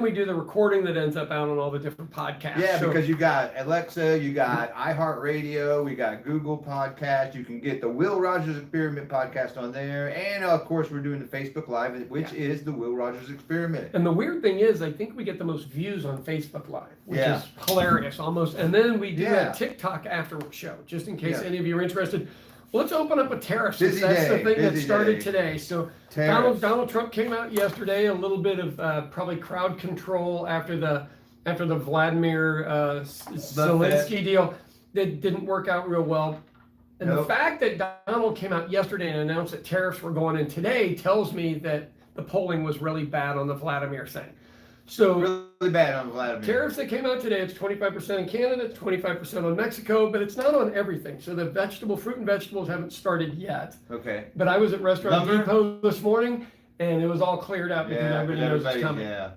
we do the recording that ends up out on all the different podcasts. Yeah, because you got Alexa, you got iHeartRadio, we got Google Podcast. You can get the Will Rogers Experiment podcast on there, and of course we're doing the Facebook Live, which is the Will Rogers Experiment. And the weird thing is, I think we get the most views on Facebook Live, which is hilarious, almost. And then we do a TikTok afterward show, just in case any of you are interested. Let's open up with tariffs. That's the thing that started today. So Donald Trump came out yesterday, a little bit of probably crowd control after the Vladimir Zelensky deal that didn't work out real well. And the fact that Donald came out yesterday and announced that tariffs were going in today tells me that the polling was really bad on the Vladimir thing. So really bad on Vladimir. Tariffs that came out today, it's 25% in Canada, it's 25% on Mexico, but it's not on everything. So the fruit and vegetables haven't started yet. Okay. But I was at Restaurant Depot this morning, and it was all cleared up because everybody knows it's coming. Yeah.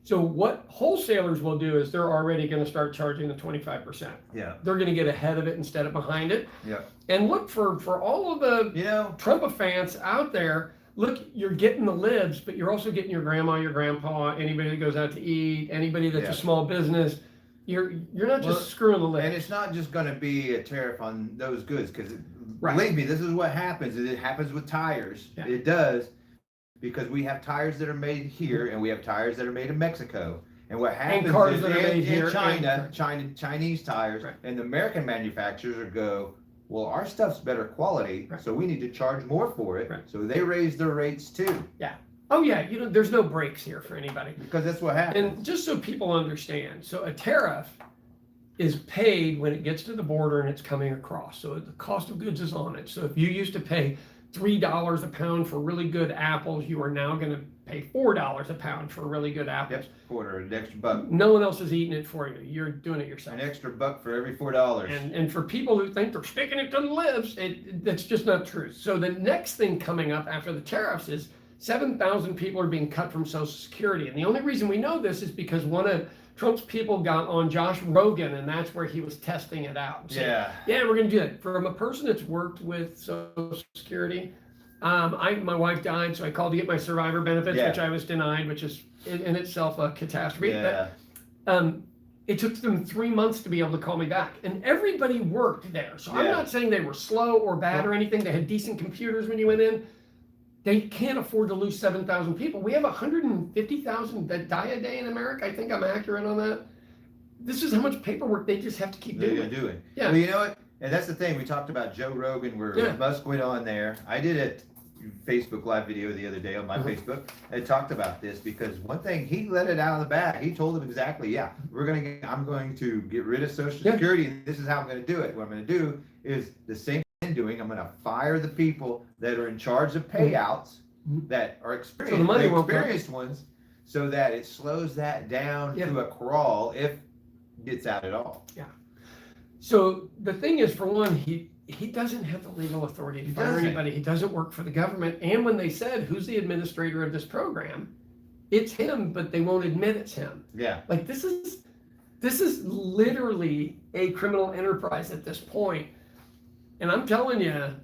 So what wholesalers will do is they're already going to start charging the 25%. Yeah. They're going to get ahead of it instead of behind it. Yeah. And look, for all of the Trump fans out there, look, you're getting the libs, but you're also getting your grandma, your grandpa, anybody that goes out to eat, anybody that's a small business. You're not just screwing the libs. And it's not just going to be a tariff on those goods, because believe me, this is what happens. It happens with tires. Yeah. It does, because we have tires that are made here, and we have tires that are made in Mexico. And what happens is in China, Chinese tires, and the American manufacturers go, well, our stuff's better quality, so we need to charge more for it. So they raise their rates too. Yeah. Oh yeah, there's no breaks here for anybody. Because that's what happens. And just so people understand, so a tariff is paid when it gets to the border and it's coming across. So the cost of goods is on it. So if you used to pay $3 a pound for really good apples, you are now going to pay $4 a pound for really good apples. Yep, quarter, an extra buck. No one else is eating it for you. You're doing it yourself. An extra buck for every $4. And for people who think they're sticking it to the libs, that's just not true. So the next thing coming up after the tariffs is 7,000 people are being cut from Social Security. And the only reason we know this is because one of Trump's people got on Josh Rogan, and that's where he was testing it out. Saying, yeah, we're going to do that. From a person that's worked with Social Security, my wife died, so I called to get my survivor benefits, which I was denied, which is in itself a catastrophe. Yeah. But, it took them 3 months to be able to call me back, and everybody worked there. So I'm not saying they were slow or bad or anything. They had decent computers when you went in. They can't afford to lose 7,000 people. We have 150,000 that die a day in America. I think I'm accurate on that. This is how much paperwork they just have to keep doing. Yeah. Well, you know what? And that's the thing. We talked about Joe Rogan, where Musk went on there. I did a Facebook Live video the other day on my Facebook. I talked about this because one thing, he let it out of the bag. He told them exactly, I'm going to get rid of Social Security. This is how I'm going to do it. What I'm going to do is the same thing I'm doing. I'm going to fire the people that are in charge of payouts that are experienced ones, so that it slows that down to a crawl if it gets out at all. Yeah. So the thing is, for one, he doesn't have the legal authority to fire anybody. He doesn't work for the government. And when they said, who's the administrator of this program, it's him, but they won't admit it's him. Yeah. Like this is literally a criminal enterprise at this point. And I'm telling you,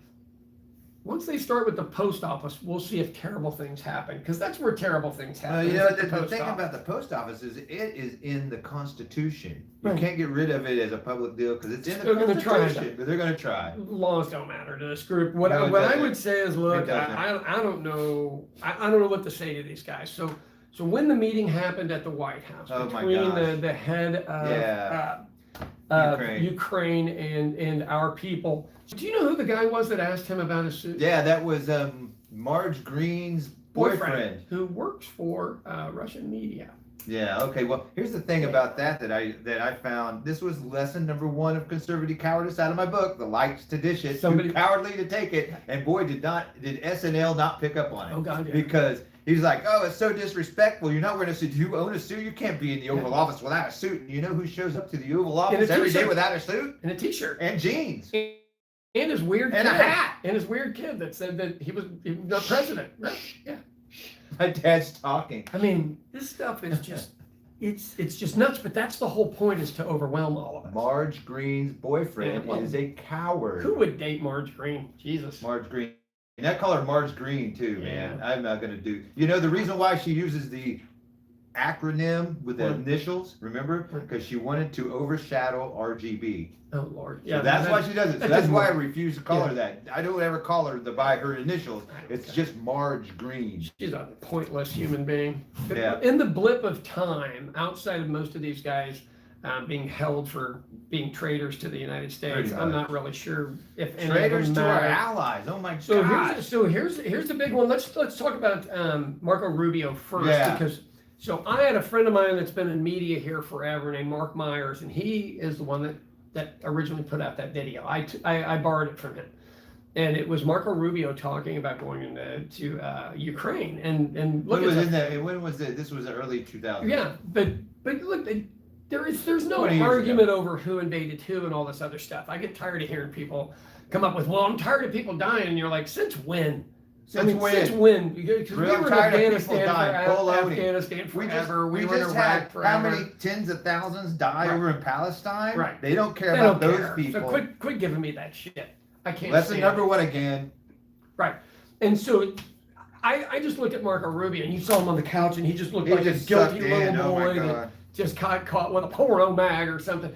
once they start with the post office, we'll see if terrible things happen, because that's where terrible things happen. The thing about the post office is it is in the Constitution. You can't get rid of it as a public deal because it's in the Constitution. But they're going to try. Laws don't matter to this group. What I would say is, look, I don't know. I don't know what to say to these guys. So when the meeting happened at the White House between the head of Ukraine and our people. Do you know who the guy was that asked him about his suit? Yeah, that was Marge Green's boyfriend, who works for Russian media. Yeah. Okay. Well, here's the thing about that I found. This was lesson number 1 of conservative cowardice out of my book, The Likes to Dish It, Too Cowardly to Take It. And boy, did SNL not pick up on it. Oh God, yeah. Because he's like, oh, it's so disrespectful. You're not wearing a suit. Do you own a suit? You can't be in the Oval Office without a suit. And you know who shows up to the Oval Office every day without a suit? And a T-shirt. And jeans. And his weird kid. A hat. And his weird kid that said that he was not president. Right? Yeah. My dad's talking. I mean, this stuff is just, it's just nuts. But that's the whole point, is to overwhelm all of us. Marge Green's boyfriend is a coward. Who would date Marge Green? Jesus. Marge Green. And I call her Marge Green too, man. I'm not going to do. You know, the reason why she uses the acronym with the initials, remember? Because she wanted to overshadow RGB. Oh Lord. Yeah, so that's why she does it. So that's why I refuse to call her that. I don't ever call her by her initials. It's just Marge Green. She's a pointless human being. Yeah. In the blip of time, outside of most of these guys being held for being traitors to the United States, I'm not really sure if any traitors of them to our allies. Oh my God. Here's the big one. Let's talk about Marco Rubio first, because I had a friend of mine that's been in media here forever named Mark Myers, and he is the one that originally put out that video. I borrowed it from him, and it was Marco Rubio talking about going into Ukraine and look when was it? This was the early 2000s. Yeah, but look, there's no argument over who invaded who and all this other stuff. I get tired of hearing people come up with, well, I'm tired of people dying, and you're like, since when? Since when? Because we were in Afghanistan forever. We were in Iraq forever. How many tens of thousands died over in Palestine? Right. They don't care about those people. So quit giving me that shit. I can't. Lesson number one again. Right. And so I just looked at Marco Rubio, and you saw him on the couch, and he just looked like a guilty little boy that just got caught with a porno mag or something.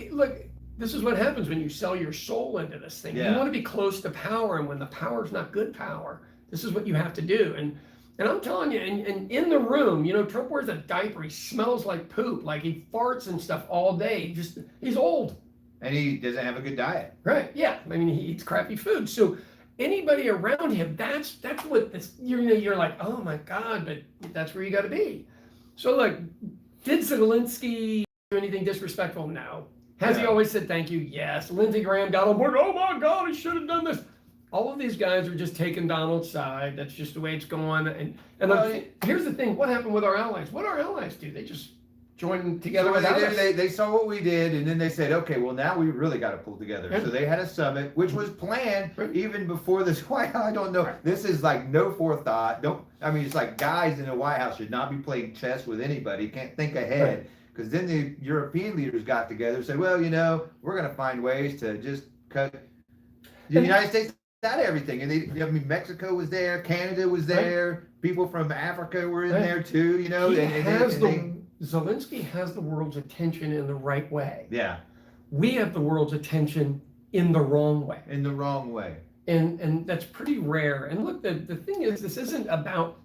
Look, this is what happens when you sell your soul into this thing. You want to be close to power, and when the power is not good power, this is what you have to do. And I'm telling you, and in the room, Trump wears a diaper. He smells like poop, like he farts and stuff all day. He's old. And he doesn't have a good diet. Right, yeah. I mean, he eats crappy food. So anybody around him, that's what this, you're like, oh my God, but that's where you got to be. So like, did Zelensky do anything disrespectful? No. Has he always said thank you? Yes. Lindsey Graham got on board. Oh my God, he should have done this. All of these guys are just taking Donald's side. That's just the way it's going. And here's the thing: what happened with our allies? What do our allies do? They just join together with us. They saw what we did, and then they said, okay, well now we really got to pull together. So they had a summit, which was planned even before this White House. I don't know. This is like no forethought. It's like guys in the White House should not be playing chess with anybody. Can't think ahead. Because then the European leaders got together and said, well, we're going to find ways to just cut the United States out of everything. And Mexico was there, Canada was there, people from Africa were in there too, Zelensky has the world's attention in the right way. Yeah. We have the world's attention in the wrong way. In the wrong way. And that's pretty rare. And look, the thing is, this isn't about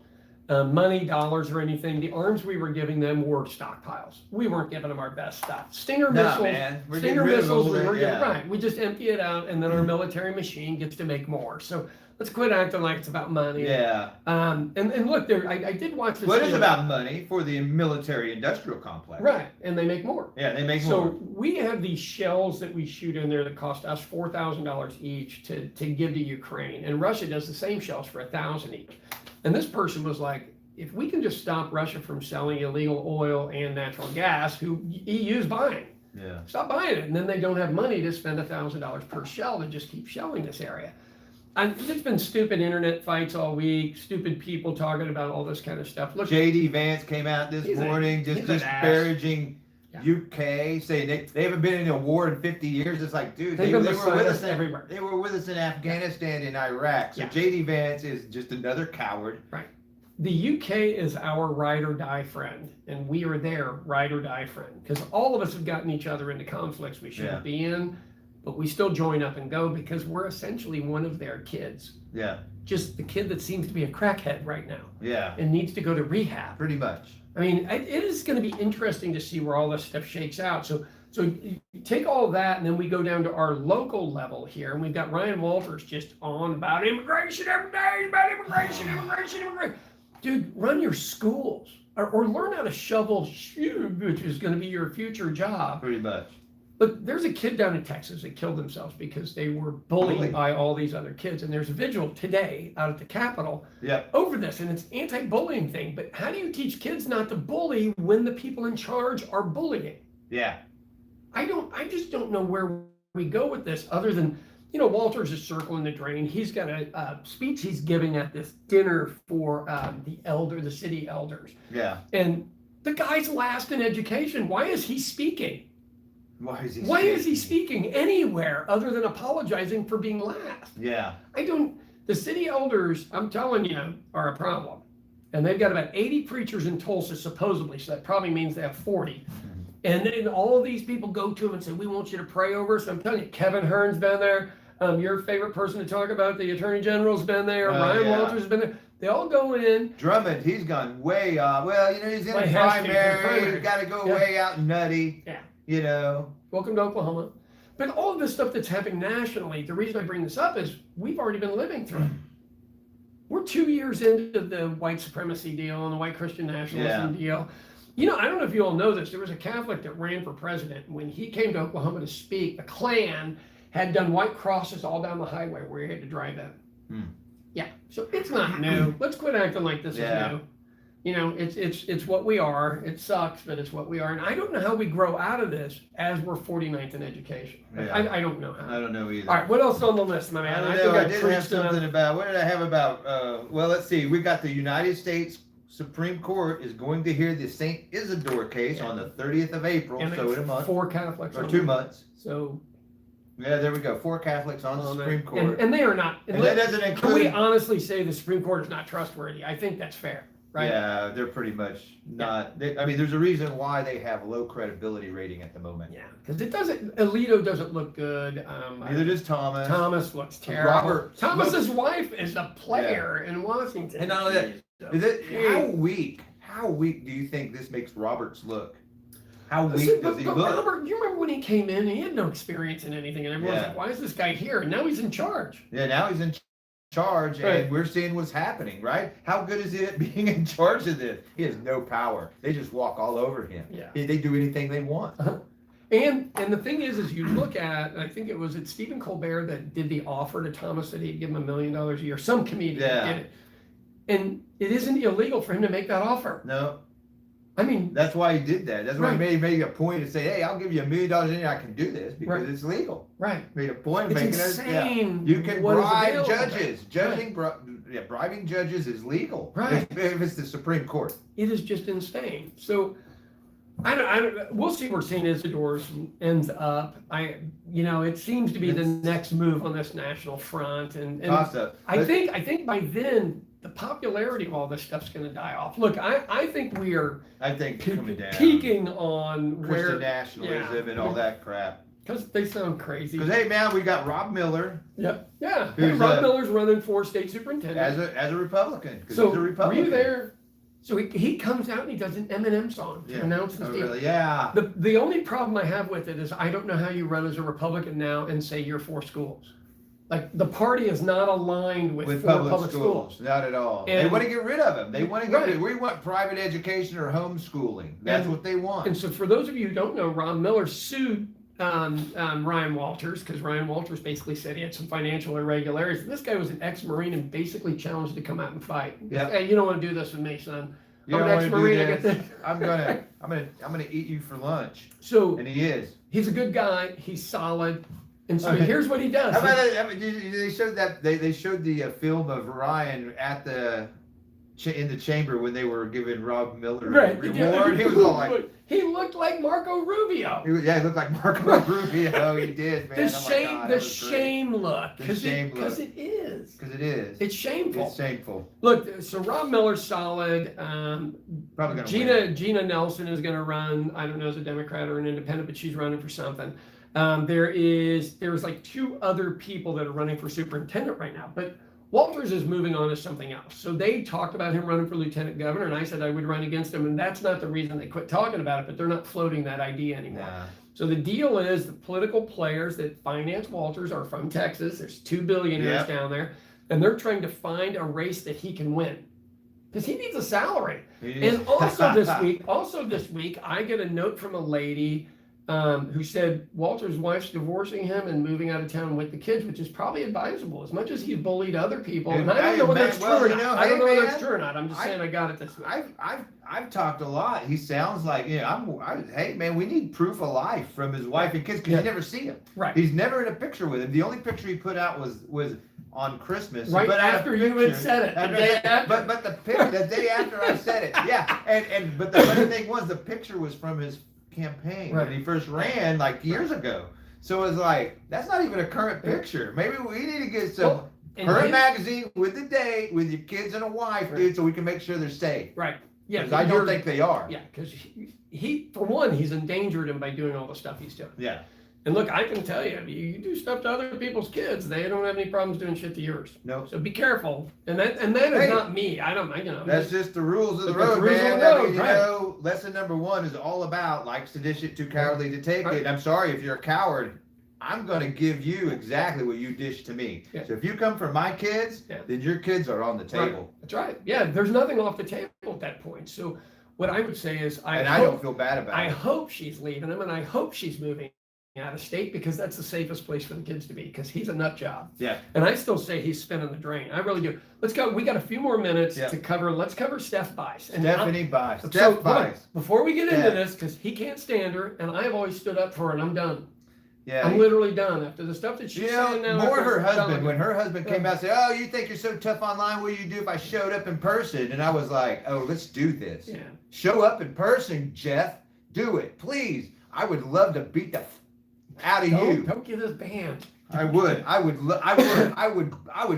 money, dollars, or anything. The arms we were giving them were stockpiles. We weren't giving them our best stuff. Stinger missiles, we were giving, right. We just empty it out, and then our military machine gets to make more. So let's quit acting like it's about money. Yeah. And look, I did watch this. Well, it is about money for the military-industrial complex. Right, and they make more. Yeah, they make more. So we have these shells that we shoot in there that cost us $4,000 each to give to Ukraine, and Russia does the same shells for $1,000 each. And this person was like, if we can just stop Russia from selling illegal oil and natural gas, who EU's buying, stop buying it, and then they don't have money to spend $1,000 per shell to just keep shelling this area. There's been stupid internet fights all week, stupid people talking about all this kind of stuff. Look, J.D. Vance came out this morning just disparaging UK, saying they haven't been in a war in 50 years. It's like, dude, they were with us everywhere. They were with us in Afghanistan and Iraq. So J.D. Vance is just another coward. Right. The UK is our ride or die friend, and we are their ride or die friend, because all of us have gotten each other into conflicts we shouldn't be in. But we still join up and go because we're essentially one of their kids. Yeah. Just the kid that seems to be a crackhead right now. Yeah. And needs to go to rehab. Pretty much. I mean, it is going to be interesting to see where all this stuff shakes out. So you take all of that, and then we go down to our local level here, and we've got Ryan Walters just on about immigration every day, about immigration. Dude, run your schools or learn how to shovel, which is going to be your future job. Pretty much. Look, there's a kid down in Texas that killed themselves because they were bullied by all these other kids. And there's a vigil today out at the Capitol over this. And it's an anti-bullying thing. But how do you teach kids not to bully when the people in charge are bullying? Yeah. I just don't know where we go with this other than, Walter's is circling the drain. He's got a speech he's giving at this dinner for the city elders. Yeah. And the guy's last in education. Why is he speaking? Why is he speaking anywhere other than apologizing for being last? Yeah. The city elders, I'm telling you, are a problem. and they've got about 80 preachers in Tulsa, supposedly, so that probably means they have 40. And then all of these people go to him and say, we want you to pray over us. I'm telling you, Kevin Hearn's been there. Your favorite person to talk about, the Attorney General's been there. Ryan Walters has been there. They all go in. Drummond, he's gone way off. Well, he's in the primary. He's got to go way out nutty. Yeah. Welcome to Oklahoma. But all of this stuff that's happening nationally, the reason I bring this up is we've already been living through it. We're 2 years into the white supremacy deal and the white Christian nationalism deal. I don't know if you all know this. There was a Catholic that ran for president. When he came to Oklahoma to speak, the Klan had done white crosses all down the highway where you had to drive in. Yeah, so it's not new. Let's quit acting like this is new. It's what we are. It sucks, but it's what we are. And I don't know how we grow out of this as we're 49th in education. I don't know how. I don't know either. All right, what else on the list, my man? I did have something about, what did I have about, well, let's see. We got the United States Supreme Court is going to hear the St. Isidore case on the 30th of April, so in a month. 4 Catholics. Or 2 months. So. Yeah, there we go. 4 Catholics on the Supreme Court. And they are not. And that doesn't include. Can we honestly say the Supreme Court is not trustworthy? I think that's fair, right? Yeah, they're pretty much not. There's a reason why they have low credibility rating at the moment. Yeah, because Alito doesn't look good. Neither does Thomas. Thomas looks terrible. Thomas's wife is a player in Washington. And not only that, how weak do you think this makes Roberts look? How weak does he look? Robert, you remember when he came in, he had no experience in anything, and everyone's like, why is this guy here? And now he's in charge. Yeah, now he's in charge, and we're seeing what's happening, right? How good is it being in charge of this? He has no power. They just walk all over him. Yeah. They do anything they want. And the thing is you look at, I think it was Stephen Colbert that did the offer to Thomas that he'd give him $1 million a year. Some comedian did it. And it isn't illegal for him to make that offer. No. I mean, that's why he did that. That's why he made a point to say, "Hey, I'll give you $1 million a year. I can do this because it's legal." Right. Made a point of making insane. You can bribe judges. Bribing judges is legal. Right. If it's the Supreme Court. It is just insane. So, I don't. We'll see where St. Isidore's ends up. It seems to be the next move on this national front, and I think by then, the popularity of all this stuff's going to die off. Look, I think we are. Coming down. Peaking on Christian nationalism and all that crap. Because they sound crazy. Because hey, man, we got Rob Miller. Yeah. Rob Miller's running for state superintendent as a Republican. So he's a Republican. Were you there? So he comes out and he does an Eminem song to announce his deal. Really? Yeah. The only problem I have with it is I don't know how you run as a Republican now and say you're for schools. Like, the party is not aligned with public schools. Not at all. And they want to get rid of them. They want to get rid. We want private education or homeschooling. That's what they want. And so for those of you who don't know, Rob Miller sued Ryan Walters because Ryan Walters basically said he had some financial irregularities. And this guy was an ex-Marine and basically challenged to come out and fight. Yeah. Hey, you don't want to do this with me, son. I'm an ex-Marine. I get this. I'm gonna eat you for lunch. So and he is. He's a good guy. He's solid. And so here's what he does. How about they showed that they showed the film of Ryan at in the chamber when they were giving Rob Miller a reward. He was all like, he looked like Marco Rubio. He looked like Marco Rubio. He did, man. The shame look. Because it is. Because it is. It's shameful. It's shameful. Look, so Rob Miller's solid. Probably gonna win. Gina Nelson is going to run. I don't know as a Democrat or an independent, but she's running for something. There's like 2 other people that are running for superintendent right now, but Walters is moving on to something else. So they talked about him running for lieutenant governor, and I said I would run against him, and that's not the reason they quit talking about it, but they're not floating that idea anymore. Nah. So the deal is the political players that finance Walters are from Texas. There's 2 billionaires down there, and they're trying to find a race that he can win. Because he needs a salary. And also this week, I get a note from a lady who said Walter's wife's divorcing him and moving out of town with the kids, which is probably advisable as much as he's bullied other people. And I don't know whether it's true or not. I don't know whether it's true or not. I'm just saying I got it this week. I've talked a lot. He sounds like, hey man, we need proof of life from his wife and kids because you never see him. Right. He's never in a picture with him. The only picture he put out was on Christmas. Right after you had said it. The day after. But the day after I said it. Yeah. But the funny thing was the picture was from his campaign when he first ran like years ago. So it's like that's not even a current picture. Maybe we need to get some Current magazine with the date, with your kids and a wife, dude, so we can make sure they're safe. Right. Yeah. Because I don't think they are. Yeah, because he, for one, he's endangered him by doing all the stuff he's doing. Yeah. And look, I can tell you, you do stuff to other people's kids, they don't have any problems doing shit to yours. No. So be careful. And that is not me. I don't, That's just the rules of the road, man. You know, lesson number 1 is all about likes to dish it, too cowardly to take it. I'm sorry if you're a coward. I'm going to give you exactly what you dish to me. Yeah. So if you come for my kids, then your kids are on the table. Right. That's right. Yeah, there's nothing off the table at that point. So what I would say is I don't feel bad about it. I hope she's leaving him, and I hope she's moving out of state, because that's the safest place for the kids to be, because he's a nut job. Yeah. And I still say he's spinning the drain. I really do. Let's go. We got a few more minutes to cover. Let's cover Steph Bice. And Stephanie Bice. Steph Bice. Before we get into this, because he can't stand her, and I've always stood up for her, and I'm done. Yeah, I'm literally done after the stuff that she's saying now. More her husband, when her husband came out and said, "Oh, you think you're so tough online? What do you do if I showed up in person?" And I was like, "Oh, let's do this. Yeah. Show up in person, Jeff. Do it, please. I would love to beat the out of you. Don't get us banned. I would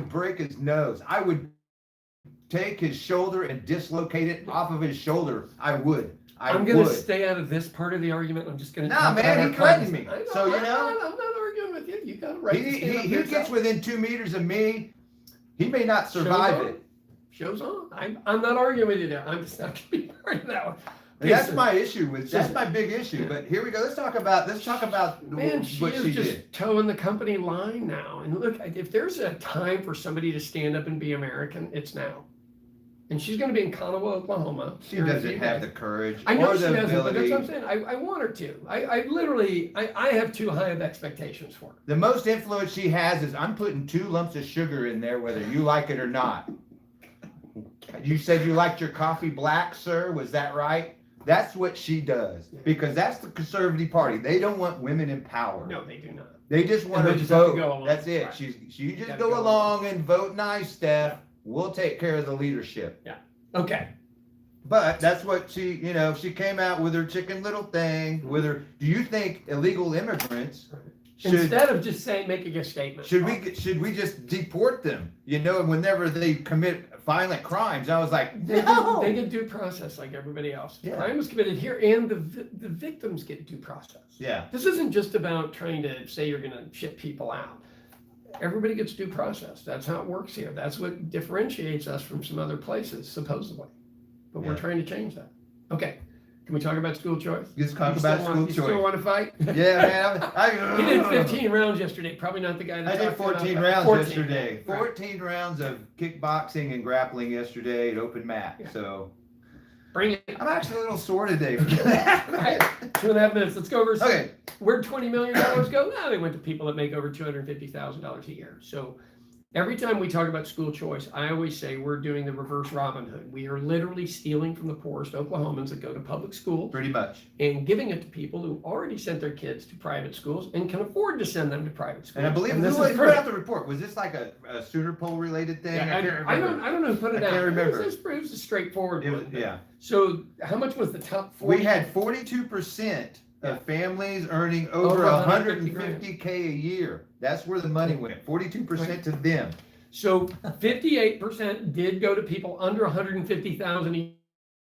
break his nose. I would take his shoulder and dislocate it off of his shoulder. I would. I'm going to stay out of this part of the argument. I'm just going to. Nah, man, he threatened me. So you know, I'm not arguing with you. You got it right. He gets within 2 meters of me. He may not survive it. Show's on. I'm not arguing with you there. I'm just not going to be part of that one. That's my issue with. That's my big issue. But here we go. Let's talk about. Man, she is just towing the company line now. And look, if there's a time for somebody to stand up and be American, it's now. And she's going to be in Conway, Oklahoma. She doesn't have the courage. I know she doesn't, but that's what I'm saying. I want her to. I have too high of expectations for her. The most influence she has is I'm putting 2 lumps of sugar in there, whether you like it or not. You said you liked your coffee black, sir. Was that right? That's what she does. Because that's the Conservative Party. They don't want women in power. No, they do not. They just want to vote. That's it. Right. You just go along and vote nice, Steph. Yeah. We'll take care of the leadership. Yeah. Okay. But that's what she came out with her Chicken Little thing. With her, do you think illegal immigrants instead of just making a statement, should we just deport them? You know, whenever they commit violent crimes, I was like, no. They get due process like everybody else. Yeah. Crime was committed here, and the victims get due process. Yeah. This isn't just about trying to say you're going to ship people out. Everybody gets due process. That's how it works here. That's what differentiates us from some other places, supposedly. But we're trying to change that. Okay. Can we talk about school choice? Let's talk about school choice. You still want to fight? Yeah, man. He did 15 rounds yesterday. Probably not the guy that I did 14 rounds yesterday. 14 rounds of kickboxing and grappling yesterday at open mat. Yeah. So bring it. I'm actually a little sore today for that. Right. 2.5 minutes. Let's go over. Okay. Where'd $20 million go? Now they went to people that make over $250,000 a year. So every time we talk about school choice, I always say we're doing the reverse Robin Hood. We are literally stealing from the poorest Oklahomans that go to public school. Pretty much. And giving it to people who already sent their kids to private schools and can afford to send them to private schools. And I believe this put out the report. Was this like a Sooner poll related thing? Yeah, I don't know who put it out. I can't remember. It was a straightforward one. Yeah. So how much was the top 40? We had 42% of families earning over $150K a year. That's where the money went. 42% to them. So 58% did go to people under $150,000 a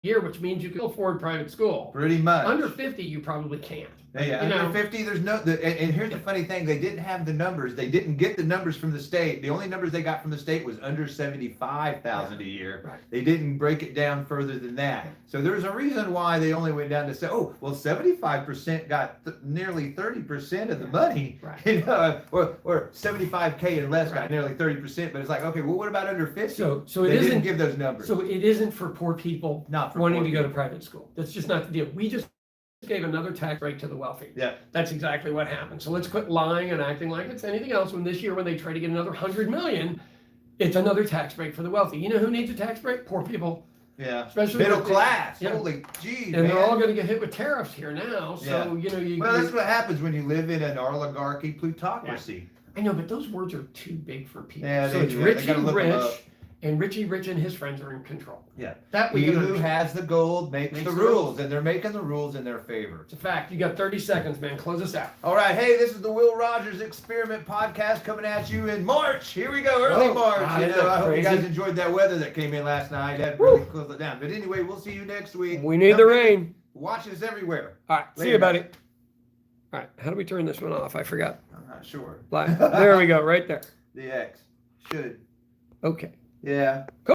year, which means you can afford private school. Pretty much. Under 50, you probably can't. Yeah, under 50, there's no. And here's the funny thing: they didn't have the numbers. They didn't get the numbers from the state. The only numbers they got from the state was under $75,000 a year. Right. They didn't break it down further than that. So there's a reason why they only went down to say, oh, well, 75% got nearly 30% of the money. Right. You know, or 75K and less got nearly 30%. But it's like, okay, well, what about under 50? So they didn't give those numbers. So it isn't for poor people not for wanting to go to private school. That's just not the deal. We just gave another tax break to the wealthy. Yeah. That's exactly what happened. So let's quit lying and acting like it's anything else. When this year, when they try to get another $100 million, it's another tax break for the wealthy. You know who needs a tax break? Poor people. Yeah. Especially middle class. Holy geez, and they're all going to get hit with tariffs here now. So, well, that's what happens when you live in an oligarchy plutocracy. Yeah. I know, but those words are too big for people. Yeah, so it's rich and rich. and Richie Rich and his friends are in control. Yeah. That we He can who understand. has the gold makes the rules, and they're making the rules in their favor. It's a fact. You got 30 seconds, man. Close us out. All right. Hey, this is the Will Rogers Experiment Podcast coming at you in March. Here we go. Early March. Wow, You know, I hope you crazy. guys enjoyed that weather that came in last night. That really cooled it down. But anyway, we'll see you next week. We need the rain. Watch us everywhere. All right. See Later, you, buddy. guys. All right. How do we turn this one off? I forgot. I'm not sure. There we go. Right there. The X. Should. Okay. Yeah. Cool.